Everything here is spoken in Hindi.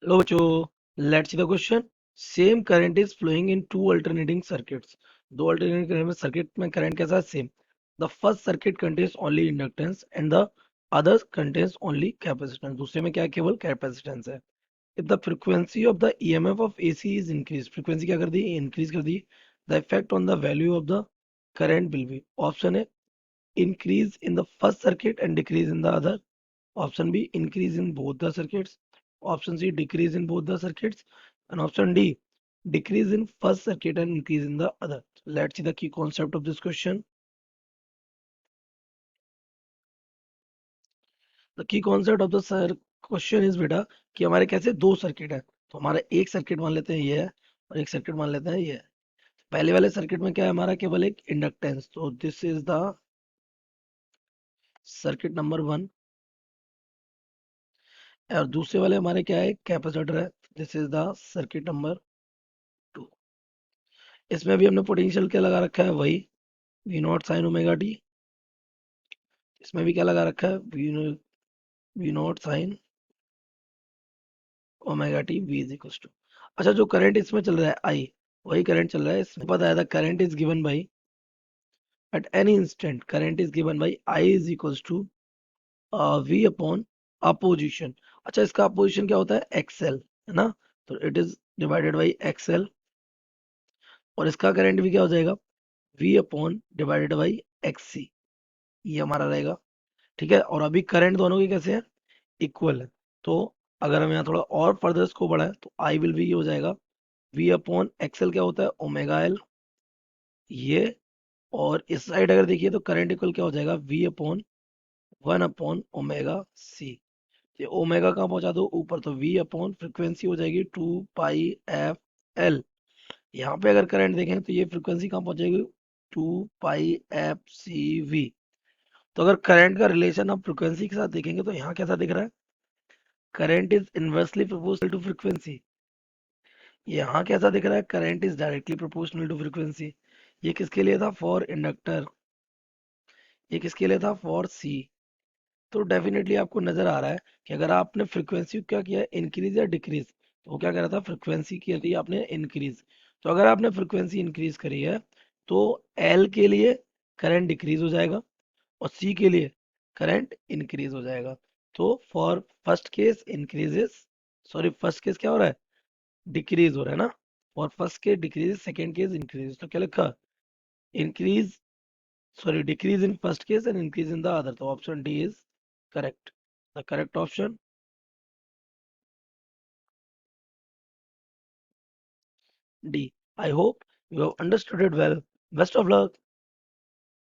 Hello, Cho. Let's see the question. Same current is flowing in two alternating circuits. दो alternating current में circuit में current कैसा है? Same. The first circuit contains only inductance and the other contains only capacitance. दूसरे में क्या है? केवल capacitance है. If the frequency of the EMF of AC is increased, frequency क्या कर दी? Increase कर दी. The effect on the value of the current will be. Option है increase in the first circuit and decrease in the other. Option B, increase in both the circuits. Option C, decrease in both the circuits. And option D, decrease in first circuit and increase in the other. Let's see the key concept of this question. The key concept of the question is बेटा कि हमारे कैसे दो सर्किट है. तो हमारा एक सर्किट मान लेते हैं ये है और एक सर्किट मान लेते हैं ये है. पहले वाले सर्किट में क्या है हमारा? केवल एक इंडक्टेंस. तो this is the circuit number one. और दूसरे वाले हमारे क्या है? कैपेसिटर है. This is the circuit number two. इसमें भी हमने पोटेंशियल क्या लगा रखा है? वही V naught sine omega T. इसमें भी क्या लगा रखा है? V naught sine omega T V is equal to. अच्छा, जो करंट इसमें चल रहा है आई, वही करंट चल रहा है इसमें. पता है था current is given by at any instant current is given by I is equal to V upon opposition. अच्छा, इसका अपोजिशन क्या होता है? एक्सएल है ना. तो it is divided by XL. और इसका करंट भी क्या हो जाएगा? V upon divided by XC. ये हमारा रहेगा. ठीक है. और अभी करंट दोनों के कैसे हैं? इक्वल है. तो अगर हम यहाँ थोड़ा और फर्दर इसको बढ़ाएं तो आई विल बी हो जाएगा वी अपॉन एक्सएल. क्या होता है? Omega L. ये. और इस साइड अगर देखिए तो करंट इक्वल क्या हो जाएगा? V upon one upon omega C. ये ओमेगा कहाँ पहुंचा दो? ऊपर. तो वी अपॉन फ्रिक्वेंसी हो जाएगी 2 पाई एफ एल. यहाँ पे अगर करंट देखें तो ये फ्रिक्वेंसी कहाँ पहुंच जाएगी? 2 पाई एफ सी वी. तो अगर करंट का रिलेशन आप फ्रिक्वेंसी के साथ देखेंगे तो यहाँ कैसा दिख रहा है? Current is inversely proportional to frequency. यहाँ कैसा दिख रहा है? Current is directly proportional to frequency. ये किसके लिए था? For inductor. ये किसके लिए था? For C. तो डेफिनेटली आपको नजर आ रहा है कि अगर आपने फ्रीक्वेंसी को क्या किया? इंक्रीज या डिक्रीज. तो वो क्या कर रहा था? फ्रीक्वेंसी की थी आपने इंक्रीज. तो अगर आपने फ्रीक्वेंसी इंक्रीज करी है तो एल के लिए करंट डिक्रीज हो जाएगा और सी के लिए करंट इंक्रीज हो जाएगा. तो for first case increases, sorry first case क्या हो रहा है? डिक्रीज हो रहा है ना. और first case decrease, second case increase. तो क्या लिखा? Increase, sorry decrease in first case and increase in the other. तो option D is correct. The correct option D. I hope you have understood it well. Best of luck.